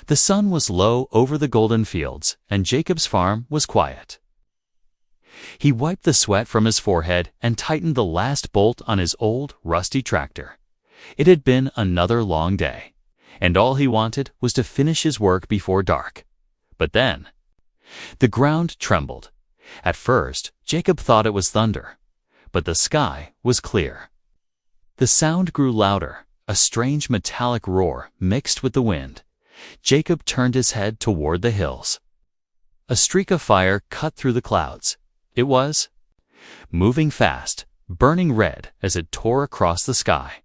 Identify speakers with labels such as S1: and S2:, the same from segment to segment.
S1: The sun was low over the golden fields, and Jacob's farm was quiet. He wiped the sweat from his forehead and tightened the last bolt on his old, rusty tractor. It had been another long day, and all he wanted was to finish his work before dark. But then, the ground trembled. At first, Jacob thought it was thunder, but the sky was clear. The sound grew louder, a strange metallic roar mixed with the wind. Jacob turned his head toward the hills. A streak of fire cut through the clouds. It was moving fast, burning red as it tore across the sky.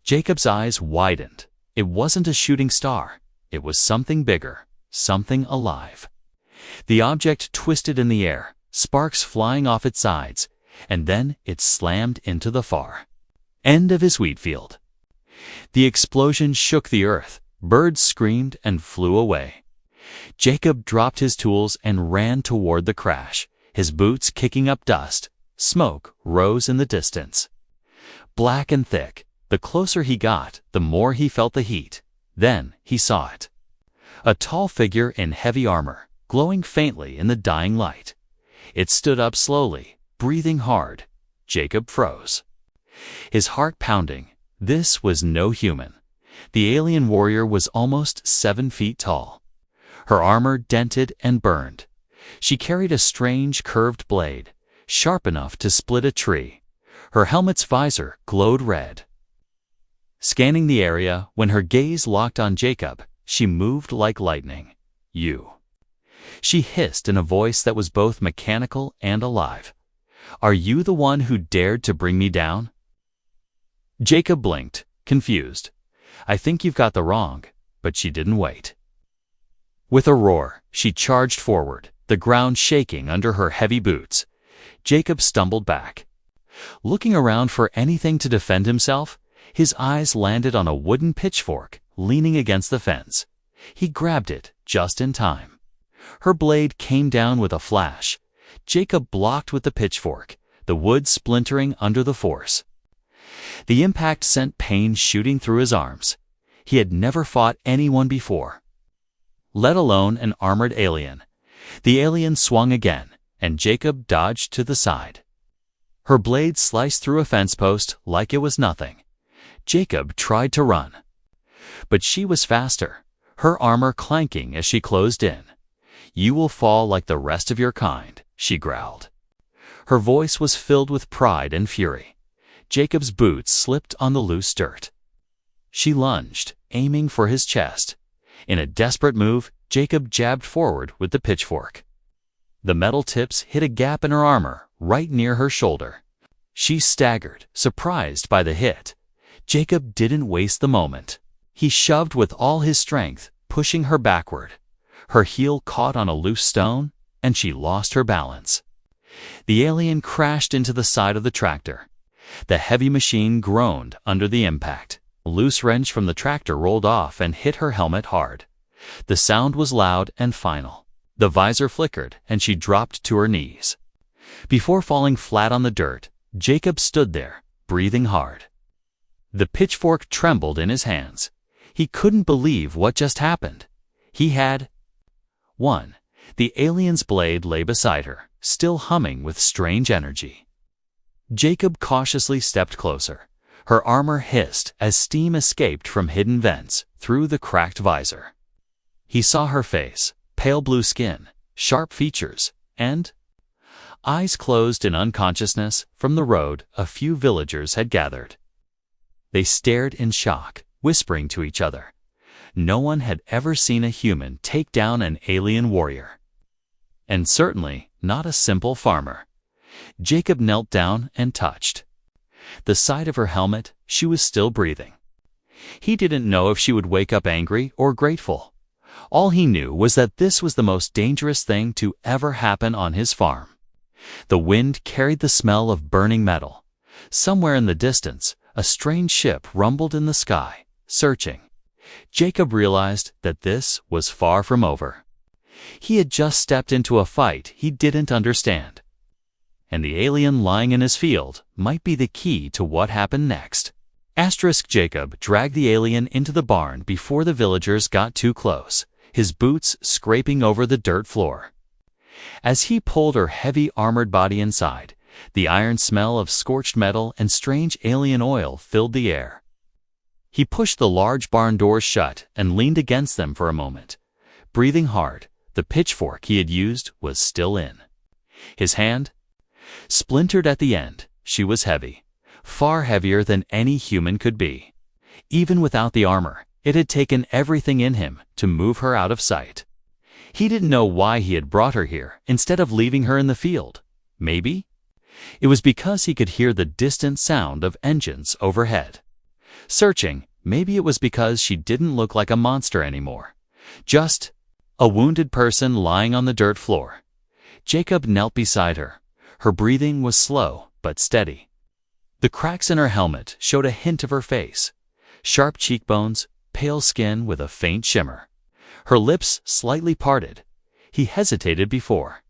S1: Jacob's eyes widened. It wasn't a shooting star. It was something bigger, something alive. The object twisted in the air, sparks flying off its sides, and then it slammed into the far end of his wheat field. The explosion shook the earth. Birds screamed and flew away. Jacob dropped his tools and ran toward the crash, his boots kicking up dust. Smoke rose in the distance. Black and thick, the closer he got, the more he felt the heat. Then he saw it. A tall figure in heavy armor, glowing faintly in the dying light. It stood up slowly, breathing hard. Jacob froze, his heart pounding. This was no human. The alien warrior was almost 7 feet tall. Her armor dented and burned. She carried a strange curved blade, sharp enough to split a tree. Her helmet's visor glowed red. Scanning the area, when her gaze locked on Jacob, she moved like lightning. "You," she hissed in a voice that was both mechanical and alive. "Are you the one who dared to bring me down?" Jacob blinked, confused. "I think you've got the wrong," but she didn't wait. With a roar, she charged forward, the ground shaking under her heavy boots. Jacob stumbled back. Looking around for anything to defend himself, his eyes landed on a wooden pitchfork leaning against the fence. He grabbed it just in time. Her blade came down with a flash. Jacob blocked with the pitchfork, the wood splintering under the force. The impact sent pain shooting through his arms. He had never fought anyone before, let alone an armored alien. The alien swung again, and Jacob dodged to the side. Her blade sliced through a fence post like it was nothing. Jacob tried to run, but she was faster, her armor clanking as she closed in. "You will fall like the rest of your kind," she growled. Her voice was filled with pride and fury. Jacob's boots slipped on the loose dirt. She lunged, aiming for his chest. In a desperate move, Jacob jabbed forward with the pitchfork. The metal tips hit a gap in her armor, right near her shoulder. She staggered, surprised by the hit. Jacob didn't waste the moment. He shoved with all his strength, pushing her backward. Her heel caught on a loose stone, and she lost her balance. The alien crashed into the side of the tractor. The heavy machine groaned under the impact. A loose wrench from the tractor rolled off and hit her helmet hard. The sound was loud and final. The visor flickered, and she dropped to her knees. Before falling flat on the dirt, Jacob stood there, breathing hard. The pitchfork trembled in his hands. He couldn't believe what just happened. He had won. The alien's blade lay beside her, still humming with strange energy. Jacob cautiously stepped closer. Her armor hissed as steam escaped from hidden vents through the cracked visor. He saw her face, pale blue skin, sharp features, and eyes closed in unconsciousness. From the road, a few villagers had gathered. They stared in shock, whispering to each other. No one had ever seen a human take down an alien warrior. And certainly not a simple farmer. Jacob knelt down and touched the side of her helmet. She was still breathing. He didn't know if she would wake up angry or grateful. All he knew was that this was the most dangerous thing to ever happen on his farm. The wind carried the smell of burning metal. Somewhere in the distance, a strange ship rumbled in the sky, searching. Jacob realized that this was far from over. He had just stepped into a fight he didn't understand, and the alien lying in his field might be the key to what happened next. Jacob dragged the alien into the barn before the villagers got too close, his boots scraping over the dirt floor. As he pulled her heavy armored body inside, the iron smell of scorched metal and strange alien oil filled the air. He pushed the large barn doors shut and leaned against them for a moment. Breathing hard, the pitchfork he had used was still in his hand. Splintered at the end, she was heavy, far heavier than any human could be. Even without the armor, it had taken everything in him to move her out of sight. He didn't know why he had brought her here instead of leaving her in the field. Maybe it was because he could hear the distant sound of engines overhead. Searching, maybe it was because she didn't look like a monster anymore. Just a wounded person lying on the dirt floor. Jacob knelt beside her. Her breathing was slow but steady. The cracks in her helmet showed a hint of her face. Sharp cheekbones, pale skin with a faint shimmer. Her lips slightly parted. He hesitated before.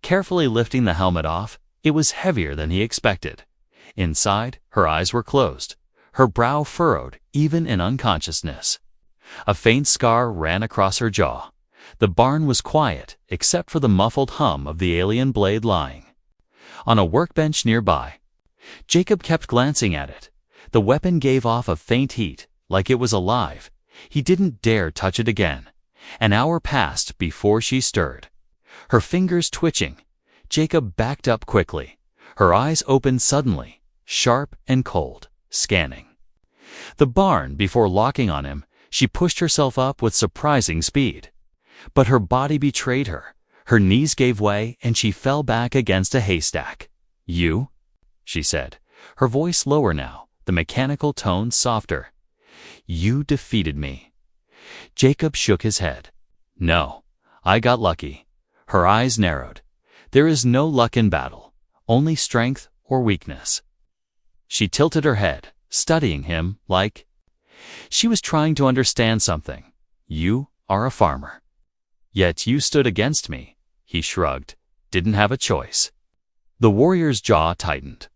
S1: Carefully lifting the helmet off, it was heavier than he expected. Inside, her eyes were closed, her brow furrowed even in unconsciousness. A faint scar ran across her jaw. The barn was quiet, except for the muffled hum of the alien blade lying on a workbench nearby. Jacob kept glancing at it. The weapon gave off a faint heat, like it was alive. He didn't dare touch it again. An hour passed before she stirred. Her fingers twitching. Jacob backed up quickly. Her eyes opened suddenly, sharp and cold, scanning the barn before locking on him. She pushed herself up with surprising speed. But her body betrayed her. Her knees gave way and she fell back against a haystack. "You?" she said, her voice lower now, the mechanical tone softer. "You defeated me." Jacob shook his head. "No, I got lucky." Her eyes narrowed. "There is no luck in battle, only strength or weakness." She tilted her head, studying him like she was trying to understand something. "You are a farmer. Yet you stood against me." He shrugged. "Didn't have a choice." The warrior's jaw tightened.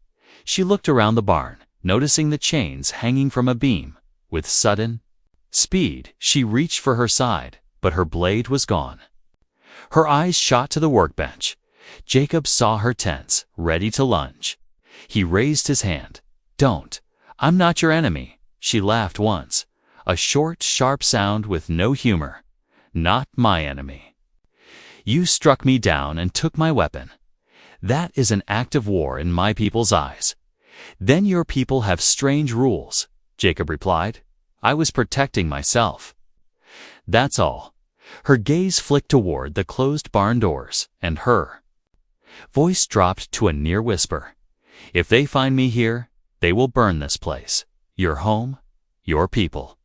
S1: She looked around the barn, noticing the chains hanging from a beam. With sudden speed, she reached for her side, but her blade was gone. Her eyes shot to the workbench. Jacob saw her tense, ready to lunge. He raised his hand. "Don't. I'm not your enemy." She laughed once. A short, sharp sound with no humor. "Not my enemy. You struck me down and took my weapon. That is an act of war in my people's eyes." "Then your people have strange rules," Jacob replied. "I was protecting myself." That's all. Her gaze flicked toward the closed barn doors, and her voice dropped to a near whisper. "If they find me here, they will burn this place. Your home, your people.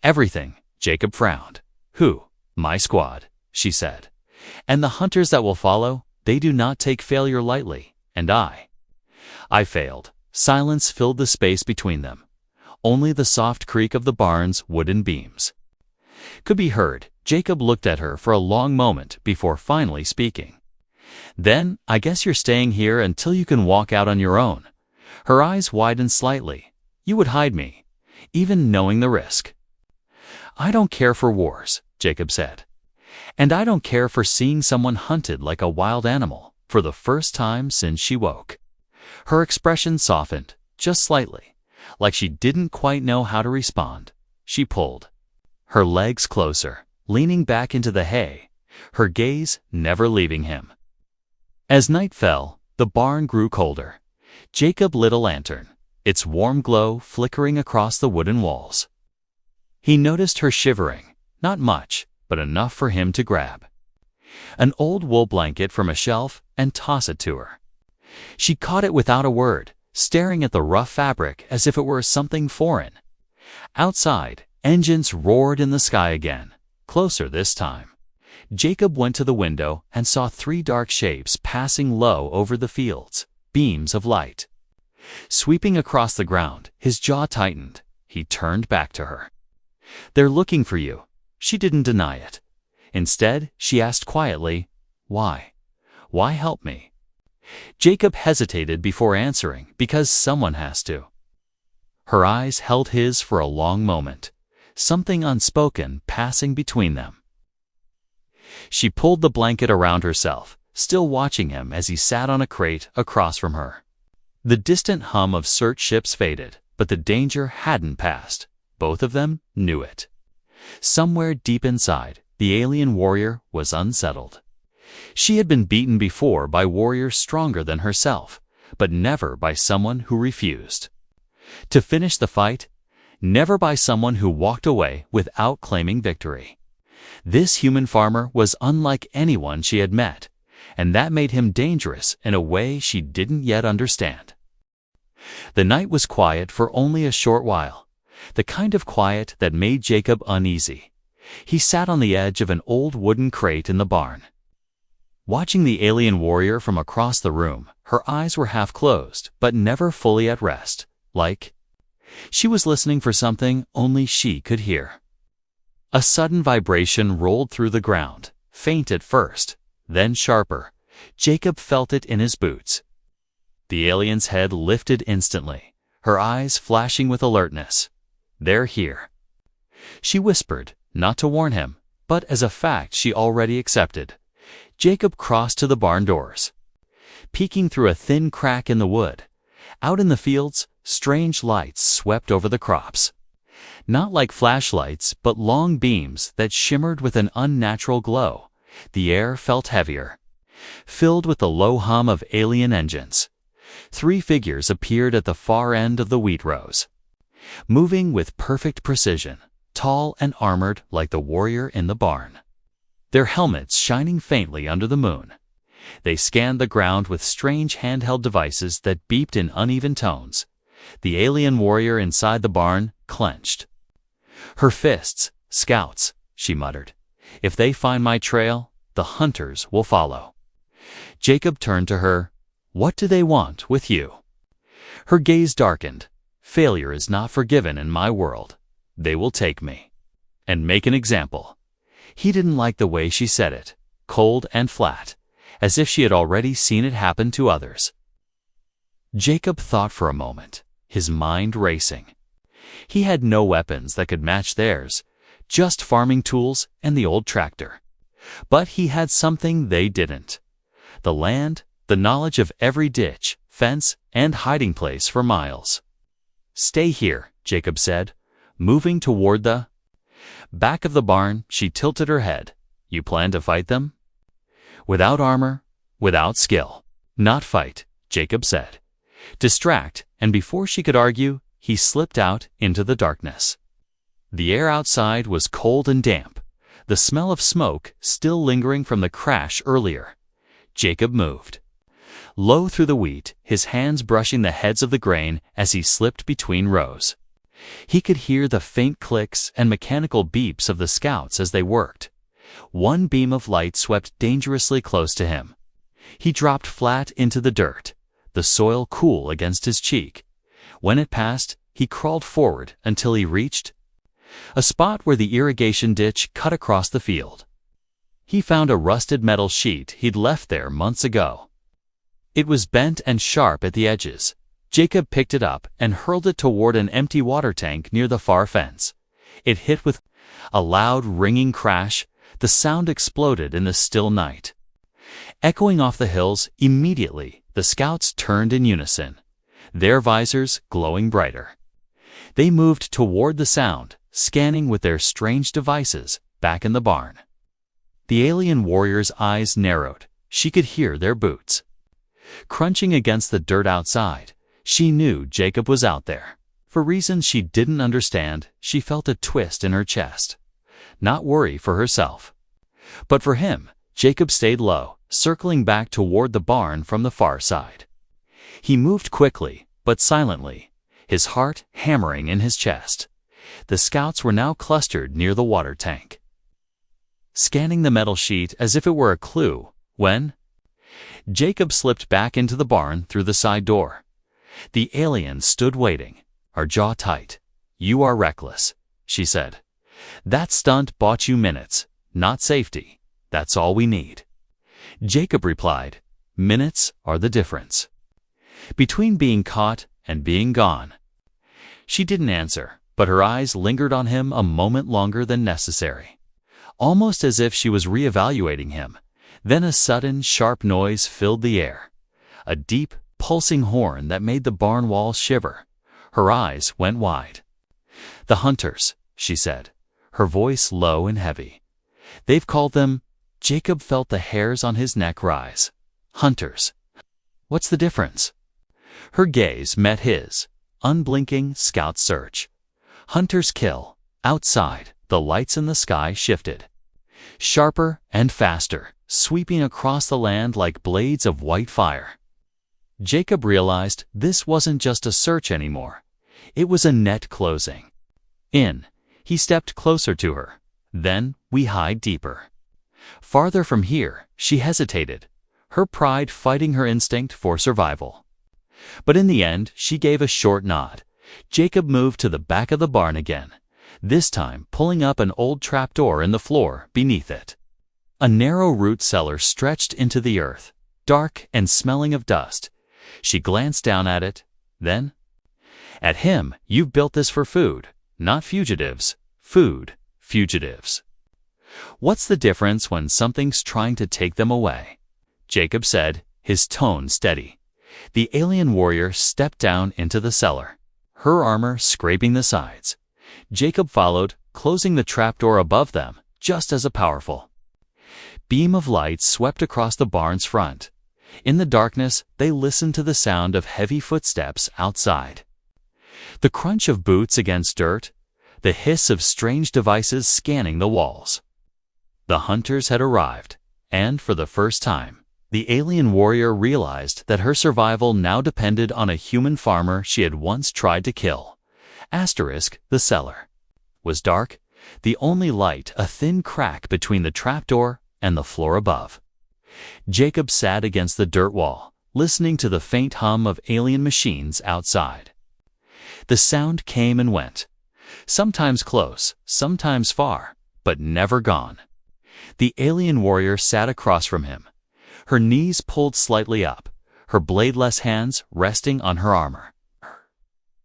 S1: Everything." Jacob frowned. "Who?" "My squad," she said. "And the hunters that will follow, they do not take failure lightly, and I failed." Silence filled the space between them. Only the soft creak of the barn's wooden beams could be heard. Jacob looked at her for a long moment before finally speaking. "Then, I guess you're staying here until you can walk out on your own." Her eyes widened slightly. "You would hide me, even knowing the risk." "I don't care for wars," Jacob said. "And I don't care for seeing someone hunted like a wild animal for the first time since she woke." Her expression softened, just slightly, like she didn't quite know how to respond. She pulled her legs closer, leaning back into the hay, her gaze never leaving him. As night fell, the barn grew colder. Jacob lit a lantern, its warm glow flickering across the wooden walls. He noticed her shivering, not much, but enough for him to grab an old wool blanket from a shelf and toss it to her. She caught it without a word, staring at the rough fabric as if it were something foreign. Outside, engines roared in the sky again, closer this time. Jacob went to the window and saw 3 dark shapes passing low over the fields, beams of light sweeping across the ground. His jaw tightened. He turned back to her. "They're looking for you." She didn't deny it. Instead, she asked quietly, "Why? Why help me?" Jacob hesitated before answering, "Because someone has to." Her eyes held his for a long moment, something unspoken passing between them. She pulled the blanket around herself, still watching him as he sat on a crate across from her. The distant hum of search ships faded, but the danger hadn't passed. Both of them knew it. Somewhere deep inside, the alien warrior was unsettled. She had been beaten before by warriors stronger than herself, but never by someone who refused to finish the fight, never by someone who walked away without claiming victory. This human farmer was unlike anyone she had met, and that made him dangerous in a way she didn't yet understand. The night was quiet for only a short while, the kind of quiet that made Jacob uneasy. He sat on the edge of an old wooden crate in the barn, watching the alien warrior from across the room. Her eyes were half closed, but never fully at rest, like she was listening for something only she could hear. A sudden vibration rolled through the ground, faint at first, then sharper. Jacob felt it in his boots. The alien's head lifted instantly, her eyes flashing with alertness. "They're here," she whispered, not to warn him, but as a fact she already accepted. Jacob crossed to the barn doors. Peeking through a thin crack in the wood, out in the fields, strange lights swept over the crops. Not like flashlights, but long beams that shimmered with an unnatural glow. The air felt heavier, filled with the low hum of alien engines. 3 figures appeared at the far end of the wheat rows, moving with perfect precision, tall and armored like the warrior in the barn, their helmets shining faintly under the moon. They scanned the ground with strange handheld devices that beeped in uneven tones. The alien warrior inside the barn clenched her fists. "Scouts," she muttered. "If they find my trail, the hunters will follow." Jacob turned to her. "What do they want with you?" Her gaze darkened. "Failure is not forgiven in my world. They will take me and make an example." He didn't like the way she said it, cold and flat, as if she had already seen it happen to others. Jacob thought for a moment, his mind racing. He had no weapons that could match theirs, just farming tools and the old tractor. But he had something they didn't: the land, the knowledge of every ditch, fence, and hiding place for miles. "Stay here," Jacob said, moving toward the back of the barn. She tilted her head. "You plan to fight them?" "Without armor, without skill." "Not fight," Jacob said. Distract, and before she could argue, he slipped out into the darkness. The air outside was cold and damp, the smell of smoke still lingering from the crash earlier. Jacob moved low through the wheat, his hands brushing the heads of the grain as he slipped between rows. He could hear the faint clicks and mechanical beeps of the scouts as they worked. One beam of light swept dangerously close to him. He dropped flat into the dirt, the soil cool against his cheek. When it passed, he crawled forward until he reached a spot where the irrigation ditch cut across the field. He found a rusted metal sheet he'd left there months ago. It was bent and sharp at the edges. Jacob picked it up and hurled it toward an empty water tank near the far fence. It hit with a loud, ringing crash. The sound exploded in the still night. Echoing off the hills, immediately, the scouts turned in unison, their visors glowing brighter. They moved toward the sound, scanning with their strange devices back in the barn. The alien warrior's eyes narrowed. She could hear their boots crunching against the dirt outside. She knew Jacob was out there. For reasons she didn't understand, she felt a twist in her chest. Not worry for herself, but for him. Jacob stayed low, circling back toward the barn from the far side. He moved quickly, but silently, his heart hammering in his chest. The scouts were now clustered near the water tank, scanning the metal sheet as if it were a clue, when Jacob slipped back into the barn through the side door. The alien stood waiting, her jaw tight. "You are reckless," she said. "That stunt bought you minutes, not safety. That's all we need." Jacob replied, "Minutes are the difference between being caught and being gone." She didn't answer, but her eyes lingered on him a moment longer than necessary, almost as if she was reevaluating him. Then a sudden, sharp noise filled the air, a deep, pulsing horn that made the barn walls shiver. Her eyes went wide. "The hunters," she said, her voice low and heavy. "They've called them—" Jacob felt the hairs on his neck rise. "Hunters. What's the difference?" Her gaze met his, unblinking scout search. "Hunters kill." Outside, the lights in the sky shifted. Sharper and faster, sweeping across the land like blades of white fire. Jacob realized this wasn't just a search anymore. It was a net closing. In, he stepped closer to her. "Then we hide deeper." Farther from here, she hesitated, her pride fighting her instinct for survival. But in the end, she gave a short nod. Jacob moved to the back of the barn again, this time pulling up an old trapdoor in the floor beneath it. A narrow root cellar stretched into the earth, dark and smelling of dust. She glanced down at it, then at him. "You've built this for food, not fugitives. Food, fugitives. What's the difference when something's trying to take them away?" Jacob said, his tone steady. The alien warrior stepped down into the cellar, her armor scraping the sides. Jacob followed, closing the trapdoor above them just as a powerful beam of light swept across the barn's front. In the darkness, they listened to the sound of heavy footsteps outside. The crunch of boots against dirt, the hiss of strange devices scanning the walls. The hunters had arrived, and for the first time, the alien warrior realized that her survival now depended on a human farmer she had once tried to kill. The cellar was dark, the only light a thin crack between the trapdoor and the floor above. Jacob sat against the dirt wall, listening to the faint hum of alien machines outside. The sound came and went, sometimes close, sometimes far, but never gone. The alien warrior sat across from him, her knees pulled slightly up, her bladeless hands resting on her armor.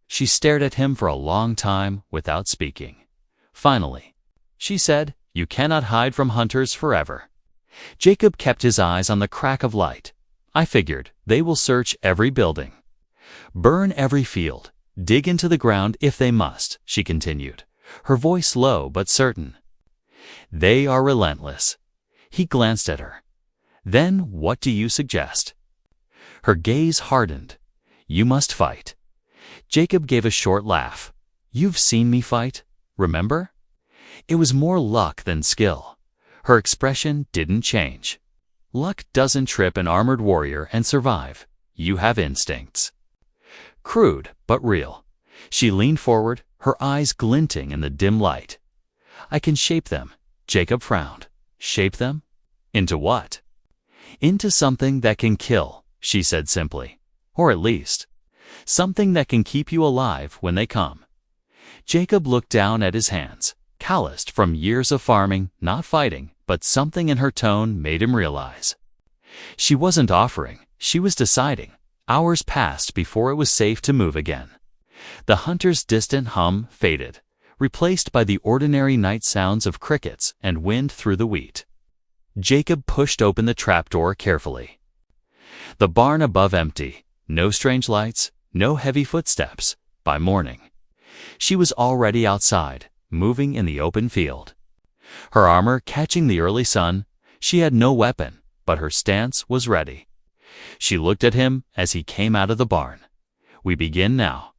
S1: She stared at him for a long time without speaking. Finally, she said, "You cannot hide from hunters forever." Jacob kept his eyes on the crack of light. "I figured they will search every building, burn every field, dig into the ground if they must," she continued, her voice low but certain. "They are relentless." He glanced at her. "Then what do you suggest?" Her gaze hardened. "You must fight." Jacob gave a short laugh. "You've seen me fight, remember?" It was more luck than skill. Her expression didn't change. "Luck doesn't trip an armored warrior and survive. You have instincts." Crude, but real. She leaned forward, her eyes glinting in the dim light. "I can shape them." Jacob frowned. "Shape them? Into what?" "Into something that can kill," she said simply. "Or at least, something that can keep you alive when they come." Jacob looked down at his hands, calloused from years of farming, not fighting, but something in her tone made him realize. She wasn't offering, she was deciding. Hours passed before it was safe to move again. The hunter's distant hum faded, replaced by the ordinary night sounds of crickets and wind through the wheat. Jacob pushed open the trapdoor carefully. The barn above empty, no strange lights, no heavy footsteps. By morning, she was already outside, moving in the open field. Her armor catching the early sun, she had no weapon, but her stance was ready. She looked at him as he came out of the barn. "We begin now."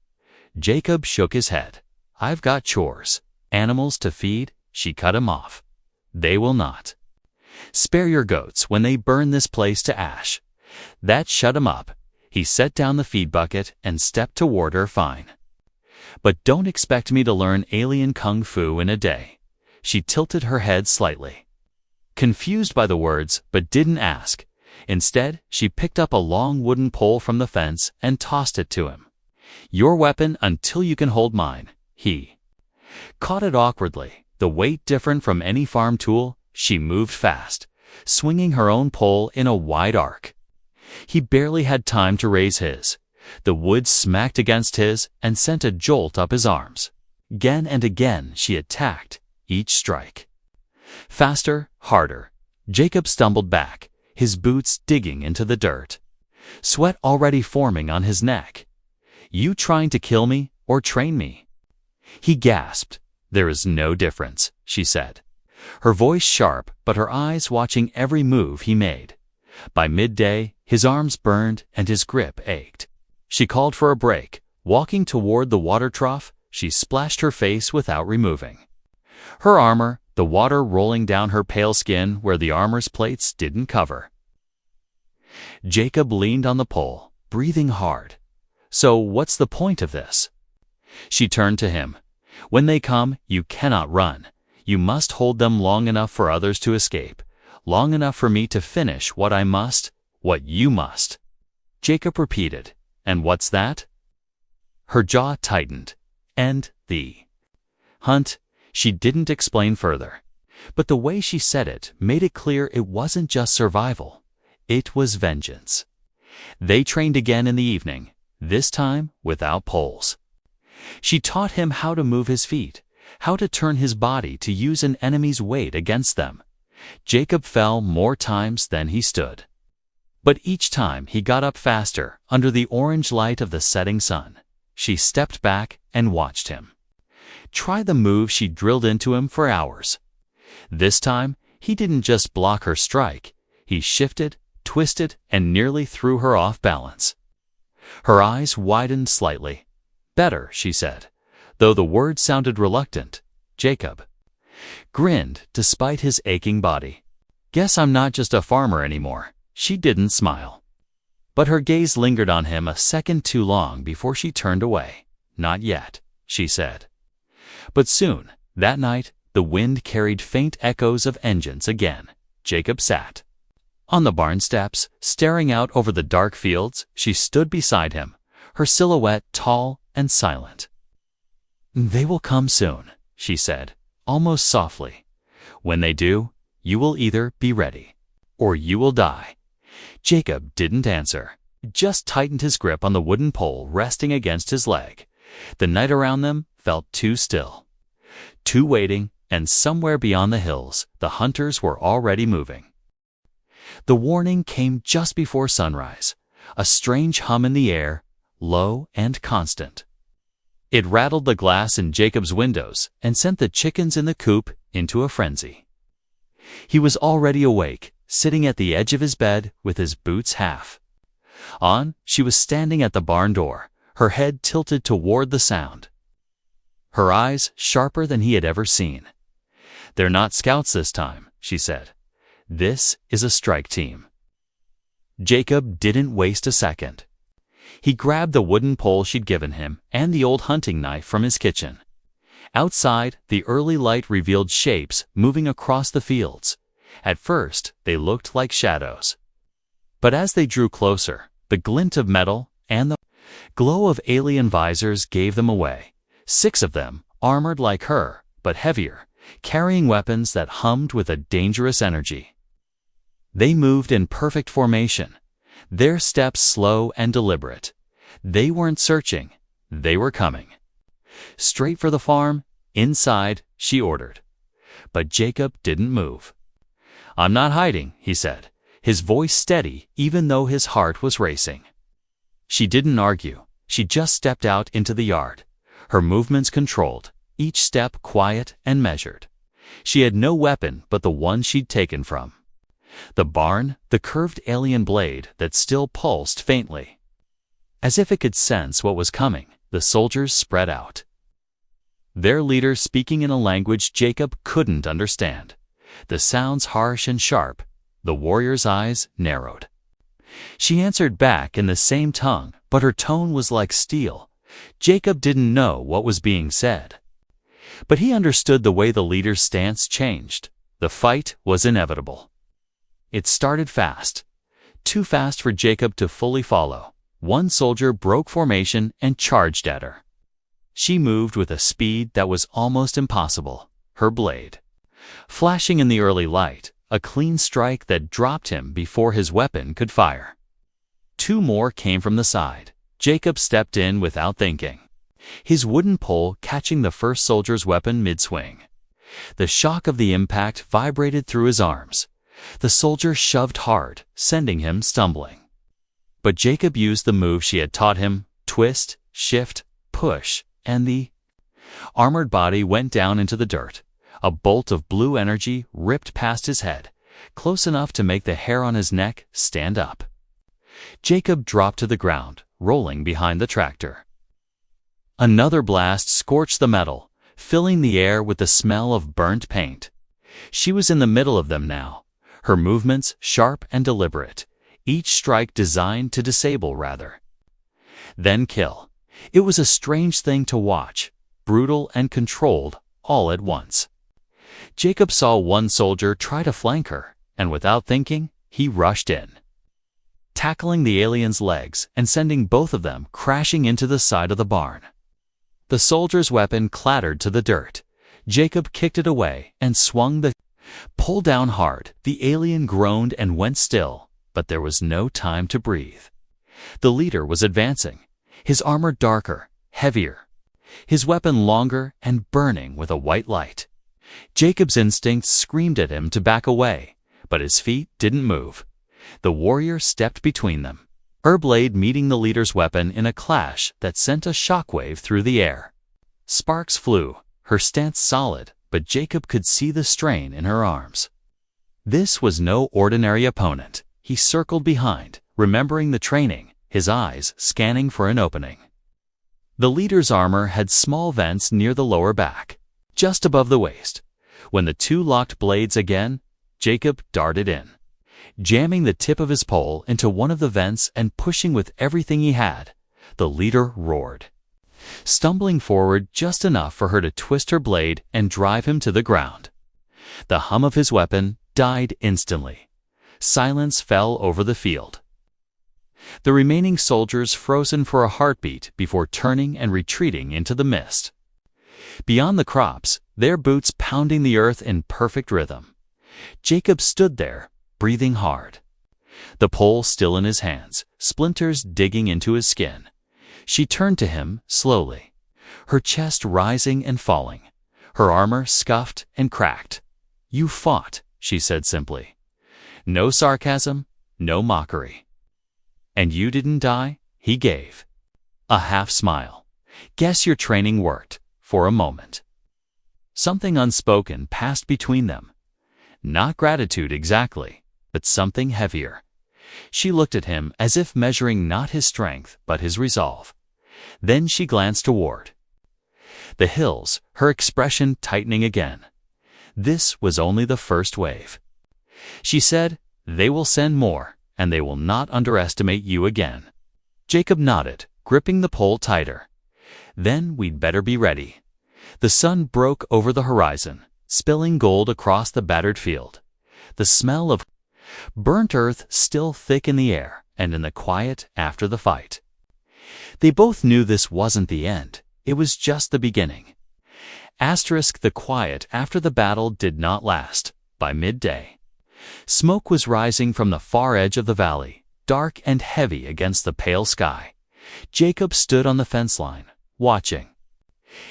S1: Jacob shook his head. "I've got chores, animals to feed." She cut him off. "They will not. Spare your goats when they burn this place to ash." That shut him up. He set down the feed bucket and stepped toward her. "Fine. But don't expect me to learn alien kung fu in a day." She tilted her head slightly, confused by the words, but didn't ask. Instead, she picked up a long wooden pole from the fence and tossed it to him. "Your weapon until you can hold mine." He caught it awkwardly, the weight different from any farm tool. She moved fast, swinging her own pole in a wide arc. He barely had time to raise his. The wood smacked against his and sent a jolt up his arms. Again and again she attacked, each strike. Faster, harder. Jacob stumbled back, his boots digging into the dirt. Sweat already forming on his neck. "You trying to kill me or train me?" He gasped. "There is no difference," she said. Her voice sharp, but her eyes watching every move he made. By midday, his arms burned and his grip ached. She called for a break. Walking toward the water trough, she splashed her face without removing her armor, the water rolling down her pale skin where the armor's plates didn't cover. Jacob leaned on the pole, breathing hard. "So what's the point of this?" She turned to him. "When they come, you cannot run. You must hold them long enough for others to escape, long enough for me to finish what I must, what you must." Jacob repeated, "And what's that?" Her jaw tightened. "And the hunt." She didn't explain further. But the way she said it made it clear it wasn't just survival. It was vengeance. They trained again in the evening, this time without poles. She taught him how to move his feet, how to turn his body to use an enemy's weight against them. Jacob fell more times than he stood. But each time he got up faster under the orange light of the setting sun. She stepped back and watched him try the move she drilled into him for hours. This time, he didn't just block her strike. He shifted, twisted, and nearly threw her off balance. Her eyes widened slightly. "Better," she said, though the word sounded reluctant. Jacob grinned despite his aching body. "Guess I'm not just a farmer anymore." She didn't smile. But her gaze lingered on him a second too long before she turned away. "Not yet," she said. But soon, that night, the wind carried faint echoes of engines again. Jacob sat on the barn steps, staring out over the dark fields. She stood beside him, her silhouette tall and silent. "They will come soon," she said, almost softly. "When they do, you will either be ready, or you will die." Jacob didn't answer, just tightened his grip on the wooden pole resting against his leg. The night around them felt too still, too waiting, and somewhere beyond the hills, the hunters were already moving. The warning came just before sunrise, a strange hum in the air, low and constant. It rattled the glass in Jacob's windows and sent the chickens in the coop into a frenzy. He was already awake, sitting at the edge of his bed with his boots half on. She was standing at the barn door, her head tilted toward the sound, her eyes sharper than he had ever seen. "They're not scouts this time," she said. "This is a strike team." Jacob didn't waste a second. He grabbed the wooden pole she'd given him and the old hunting knife from his kitchen. Outside, the early light revealed shapes moving across the fields. At first, they looked like shadows. But as they drew closer, the glint of metal and the glow of alien visors gave them away. 6 of them, armored like her, but heavier, carrying weapons that hummed with a dangerous energy. They moved in perfect formation, their steps slow and deliberate. They weren't searching, they were coming. "Straight for the farm, inside," she ordered. But Jacob didn't move. "I'm not hiding," he said, his voice steady even though his heart was racing. She didn't argue. She just stepped out into the yard, her movements controlled, each step quiet and measured. She had no weapon but the one she'd taken from the barn, the curved alien blade that still pulsed faintly. As if it could sense what was coming, the soldiers spread out, their leader speaking in a language Jacob couldn't understand. The sounds harsh and sharp, the warrior's eyes narrowed. She answered back in the same tongue, but her tone was like steel. Jacob didn't know what was being said, but he understood the way the leader's stance changed. The fight was inevitable. It started fast, too fast for Jacob to fully follow. One soldier broke formation and charged at her. She moved with a speed that was almost impossible, her blade flashing in the early light, a clean strike that dropped him before his weapon could fire. 2 more came from the side, Jacob stepped in without thinking, his wooden pole catching the first soldier's weapon mid-swing. The shock of the impact vibrated through his arms. The soldier shoved hard, sending him stumbling. But Jacob used the move she had taught him: twist, shift, push, and the armored body went down into the dirt. A bolt of blue energy ripped past his head, close enough to make the hair on his neck stand up. Jacob dropped to the ground, rolling behind the tractor. Another blast scorched the metal, filling the air with the smell of burnt paint. She was in the middle of them now, her movements sharp and deliberate, each strike designed to disable rather than kill. It was a strange thing to watch, brutal and controlled all at once. Jacob saw one soldier try to flank her, and without thinking, he rushed in, tackling the alien's legs and sending both of them crashing into the side of the barn. The soldier's weapon clattered to the dirt. Jacob kicked it away and swung the pole down hard. The alien groaned and went still, but there was no time to breathe. The leader was advancing, his armor darker, heavier, his weapon longer and burning with a white light. Jacob's instincts screamed at him to back away, but his feet didn't move. The warrior stepped between them, her blade meeting the leader's weapon in a clash that sent a shockwave through the air. Sparks flew, her stance solid, but Jacob could see the strain in her arms. This was no ordinary opponent. He circled behind, remembering the training, his eyes scanning for an opening. The leader's armor had small vents near the lower back, just above the waist. When the two locked blades again, Jacob darted in, jamming the tip of his pole into one of the vents and pushing with everything he had. The leader roared, stumbling forward just enough for her to twist her blade and drive him to the ground. The hum of his weapon died instantly. Silence fell over the field. The remaining soldiers frozen for a heartbeat before turning and retreating into the mist. Beyond the crops, their boots pounding the earth in perfect rhythm. Jacob stood there, breathing hard, the pole still in his hands, splinters digging into his skin. She turned to him slowly, her chest rising and falling, her armor scuffed and cracked. "You fought," she said simply. No sarcasm, no mockery. "And you didn't die?" He gave a half smile. "Guess your training worked." For a moment, something unspoken passed between them. Not gratitude exactly, but something heavier. She looked at him as if measuring not his strength but his resolve. Then she glanced toward the hills, her expression tightening again. This was only the first wave. She said, "They will send more, and they will not underestimate you again." Jacob nodded, gripping the pole tighter. "Then we'd better be ready." The sun broke over the horizon, spilling gold across the battered field. The smell of burnt earth still thick in the air and in the quiet after the fight. They both knew this wasn't the end. It was just the beginning. The quiet after the battle did not last. By midday, smoke was rising from the far edge of the valley, dark and heavy against the pale sky. Jacob stood on the fence line, watching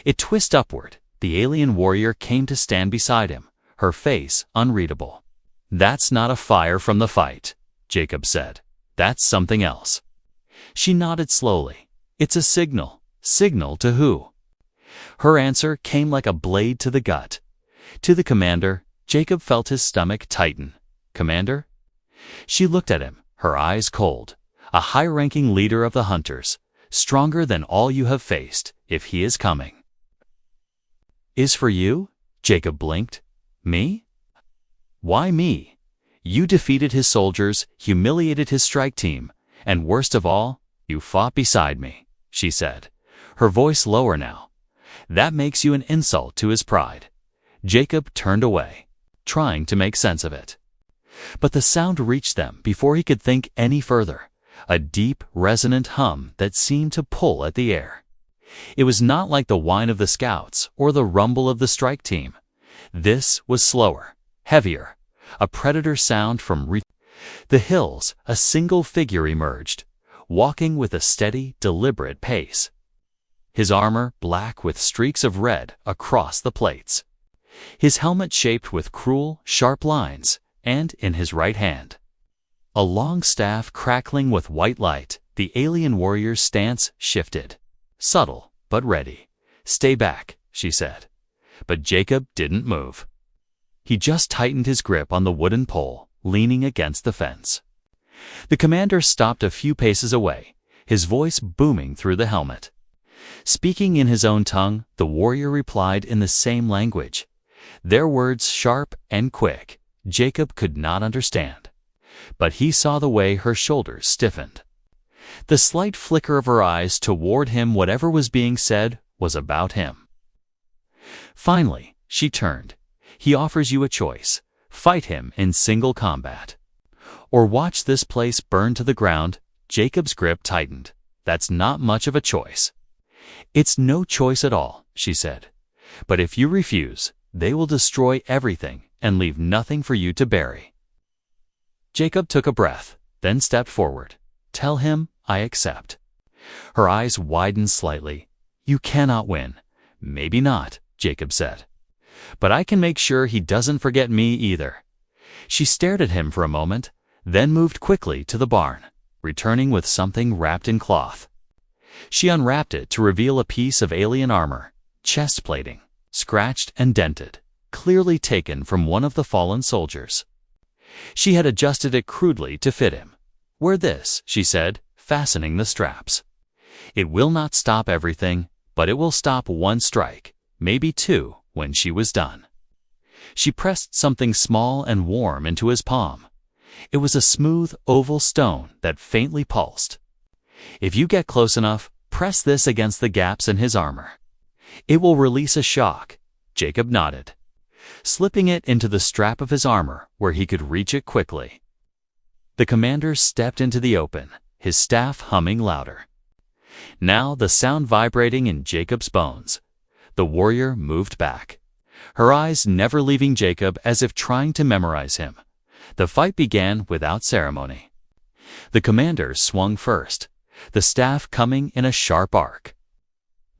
S1: it twist upward. The alien warrior came to stand beside him, her face unreadable. "That's not a fire from the fight," Jacob said. "That's something else." She nodded slowly. "It's a signal." "Signal to who?" Her answer came like a blade to the gut. "To the commander." Jacob felt his stomach tighten. "Commander?" She looked at him, her eyes cold. "A high-ranking leader of the hunters, stronger than all you have faced, if he is coming." "Is for you?" Jacob blinked. "Me? Why me?" "You defeated his soldiers, humiliated his strike team, and worst of all, you fought beside me," she said, her voice lower now. "That makes you an insult to his pride." Jacob turned away, trying to make sense of it. But the sound reached them before he could think any further, a deep, resonant hum that seemed to pull at the air. It was not like the whine of the scouts or the rumble of the strike team. This was slower, heavier, a predator sound from the hills. A single figure emerged, walking with a steady, deliberate pace. His armor black with streaks of red across the plates. His helmet shaped with cruel, sharp lines, and in his right hand, a long staff crackling with white light. The alien warrior's stance shifted. Subtle, but ready. "Stay back," she said. But Jacob didn't move. He just tightened his grip on the wooden pole, leaning against the fence. The commander stopped a few paces away, his voice booming through the helmet. Speaking in his own tongue, the warrior replied in the same language. Their words sharp and quick, Jacob could not understand. But he saw the way her shoulders stiffened. The slight flicker of her eyes toward him. Whatever was being said was about him. Finally, she turned. "He offers you a choice. Fight him in single combat, or watch this place burn to the ground." Jacob's grip tightened. "That's not much of a choice." "It's no choice at all," she said. "But if you refuse, they will destroy everything and leave nothing for you to bury." Jacob took a breath, then stepped forward. "Tell him I accept." Her eyes widened slightly. "You cannot win." "Maybe not," Jacob said. "But I can make sure he doesn't forget me either." She stared at him for a moment, then moved quickly to the barn, returning with something wrapped in cloth. She unwrapped it to reveal a piece of alien armor, chest plating, scratched and dented, clearly taken from one of the fallen soldiers. She had adjusted it crudely to fit him. "Wear this," she said, fastening the straps. "It will not stop everything, but it will stop one strike, maybe two," when she was done. She pressed something small and warm into his palm. It was a smooth, oval stone that faintly pulsed. "If you get close enough, press this against the gaps in his armor. It will release a shock." Jacob nodded, slipping it into the strap of his armor where he could reach it quickly. The commander stepped into the open, his staff humming louder. Now the sound vibrating in Jacob's bones. The warrior moved back, her eyes never leaving Jacob, as if trying to memorize him. The fight began without ceremony. The commander swung first, the staff coming in a sharp arc.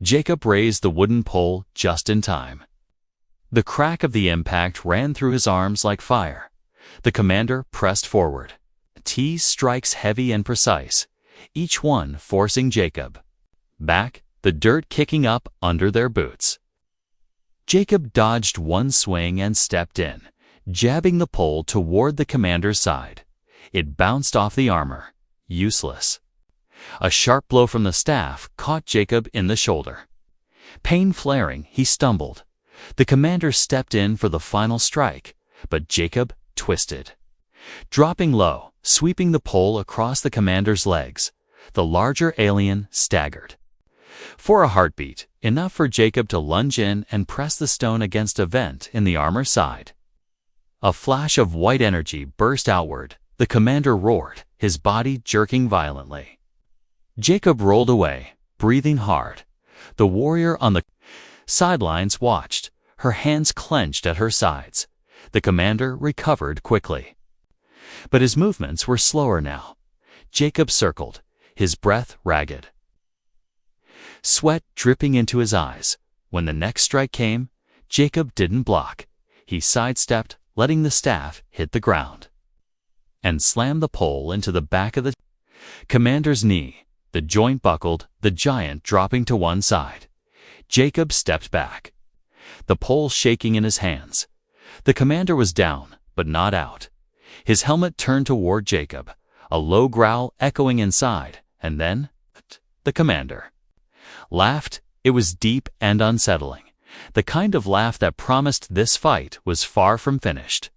S1: Jacob raised the wooden pole just in time. The crack of the impact ran through his arms like fire. The commander pressed forward. T's strikes heavy and precise, each one forcing Jacob back, the dirt kicking up under their boots. Jacob dodged one swing and stepped in, jabbing the pole toward the commander's side. It bounced off the armor, useless. A sharp blow from the staff caught Jacob in the shoulder. Pain flaring, he stumbled. The commander stepped in for the final strike, but Jacob twisted. Dropping low, sweeping the pole across the commander's legs, the larger alien staggered. For a heartbeat, enough for Jacob to lunge in and press the stone against a vent in the armor side. A flash of white energy burst outward. The commander roared, his body jerking violently. Jacob rolled away, breathing hard. The warrior on the sidelines watched, her hands clenched at her sides. The commander recovered quickly. But his movements were slower now. Jacob circled, his breath ragged, sweat dripping into his eyes. When the next strike came, Jacob didn't block. He sidestepped, letting the staff hit the ground, and slammed the pole into the back of the commander's knee. The joint buckled, the giant dropping to one side. Jacob stepped back, the pole shaking in his hands. The commander was down, but not out. His helmet turned toward Jacob, a low growl echoing inside, and then the commander laughed. It was deep and unsettling, the kind of laugh that promised this fight was far from finished.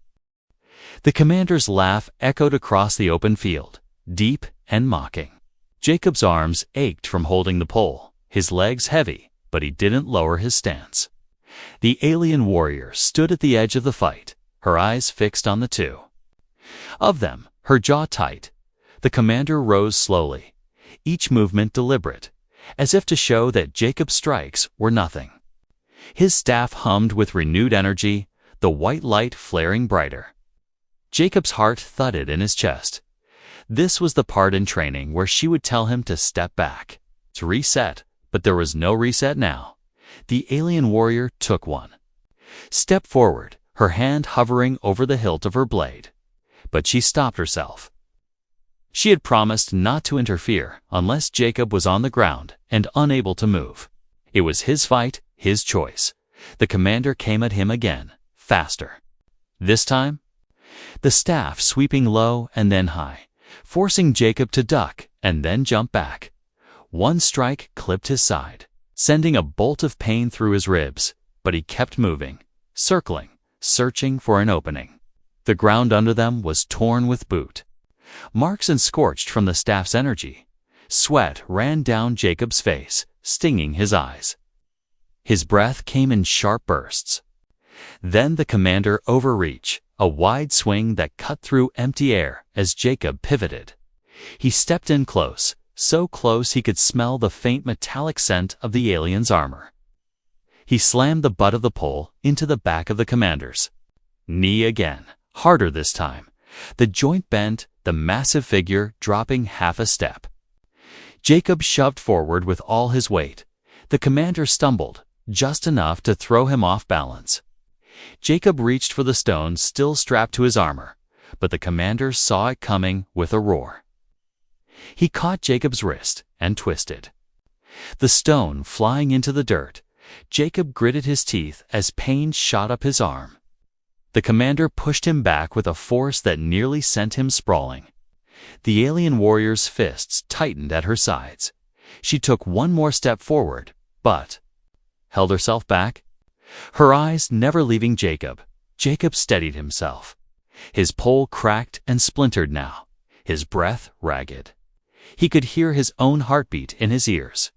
S1: The commander's laugh echoed across the open field, deep and mocking. Jacob's arms ached from holding the pole, his legs heavy, but he didn't lower his stance. The alien warrior stood at the edge of the fight, her eyes fixed on the two of them, her jaw tight. The commander rose slowly, each movement deliberate, as if to show that Jacob's strikes were nothing. His staff hummed with renewed energy, the white light flaring brighter. Jacob's heart thudded in his chest. This was the part in training where she would tell him to step back, to reset, but there was no reset now. The alien warrior took one. Step forward, her hand hovering over the hilt of her blade. But she stopped herself. She had promised not to interfere unless Jacob was on the ground and unable to move. It was his fight, his choice. The commander came at him again, faster. This time, the staff sweeping low and then high, forcing Jacob to duck and then jump back. One strike clipped his side, sending a bolt of pain through his ribs, but he kept moving, circling, searching for an opening. The ground under them was torn with boot, marks and scorched from the staff's energy. Sweat ran down Jacob's face, stinging his eyes. His breath came in sharp bursts. Then the commander overreach, a wide swing that cut through empty air as Jacob pivoted. He stepped in close, so close he could smell the faint metallic scent of the alien's armor. He slammed the butt of the pole into the back of the commander's knee again, harder this time. The joint bent, the massive figure dropping half a step. Jacob shoved forward with all his weight. The commander stumbled, just enough to throw him off balance. Jacob reached for the stone still strapped to his armor, but the commander saw it coming with a roar. He caught Jacob's wrist and twisted. The stone flying into the dirt, Jacob gritted his teeth as pain shot up his arm. The commander pushed him back with a force that nearly sent him sprawling. The alien warrior's fists tightened at her sides. She took one more step forward, but held herself back. Her eyes never leaving Jacob. Jacob steadied himself. His pole cracked and splintered now, his breath ragged. He could hear his own heartbeat in his ears.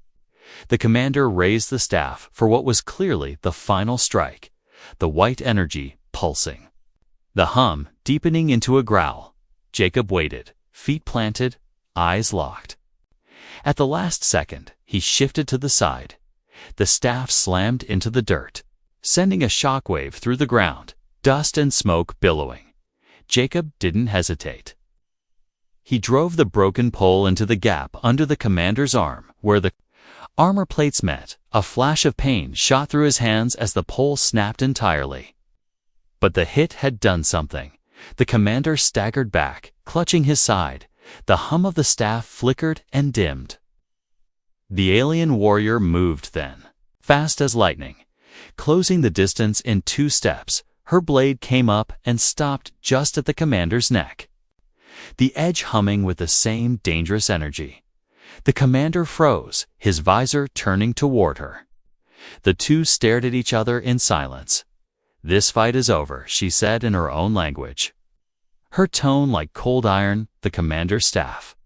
S1: The commander raised the staff for what was clearly the final strike, the white energy pulsing. The hum deepening into a growl. Jacob waited, feet planted, eyes locked. At the last second, he shifted to the side. The staff slammed into the dirt, sending a shockwave through the ground, dust and smoke billowing. Jacob didn't hesitate. He drove the broken pole into the gap under the commander's arm, where the armor plates met. A flash of pain shot through his hands as the pole snapped entirely. But the hit had done something. The commander staggered back, clutching his side. The hum of the staff flickered and dimmed. The alien warrior moved then, fast as lightning. Closing the distance in 2 steps, her blade came up and stopped just at the commander's neck. The edge humming with the same dangerous energy. The commander froze, his visor turning toward her. The two stared at each other in silence. "This fight is over," she said in her own language. Her tone like cold iron. The commander's staff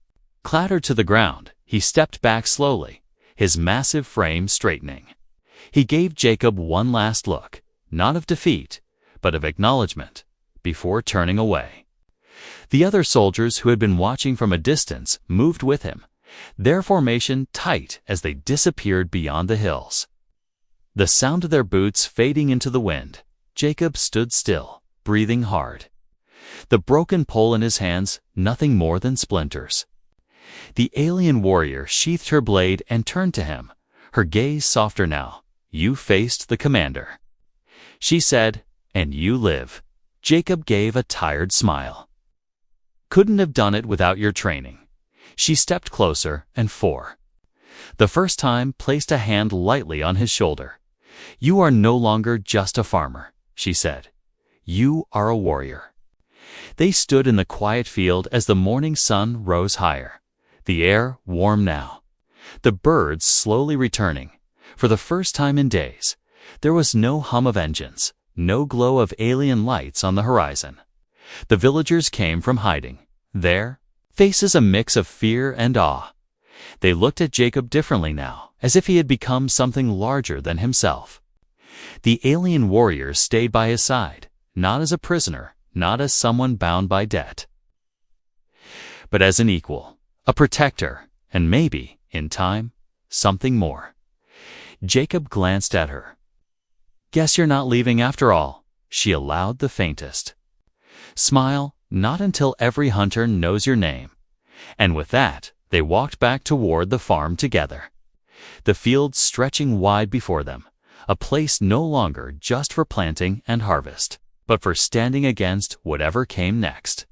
S1: clattered to the ground. He stepped back slowly, his massive frame straightening. He gave Jacob one last look, not of defeat, but of acknowledgement, before turning away. The other soldiers who had been watching from a distance moved with him, their formation tight as they disappeared beyond the hills. The sound of their boots fading into the wind, Jacob stood still, breathing hard. The broken pole in his hands, nothing more than splinters. The alien warrior sheathed her blade and turned to him, her gaze softer now. "You faced the commander," she said, "and you live." Jacob gave a tired smile. "Couldn't have done it without your training." She stepped closer and the first time placed a hand lightly on his shoulder. "You are no longer just a farmer," she said. "You are a warrior." They stood in the quiet field as the morning sun rose higher. The air warm now. The birds slowly returning. For the first time in days, there was no hum of engines, no glow of alien lights on the horizon. The villagers came from hiding. Their faces a mix of fear and awe. They looked at Jacob differently now, as if he had become something larger than himself. The alien warrior stayed by his side, not as a prisoner, not as someone bound by debt, but as an equal, a protector, and maybe, in time, something more. Jacob glanced at her. "Guess you're not leaving after all," she allowed the faintest smile. "Not until every hunter knows your name." And with that, they walked back toward the farm together, the fields stretching wide before them, a place no longer just for planting and harvest, but for standing against whatever came next.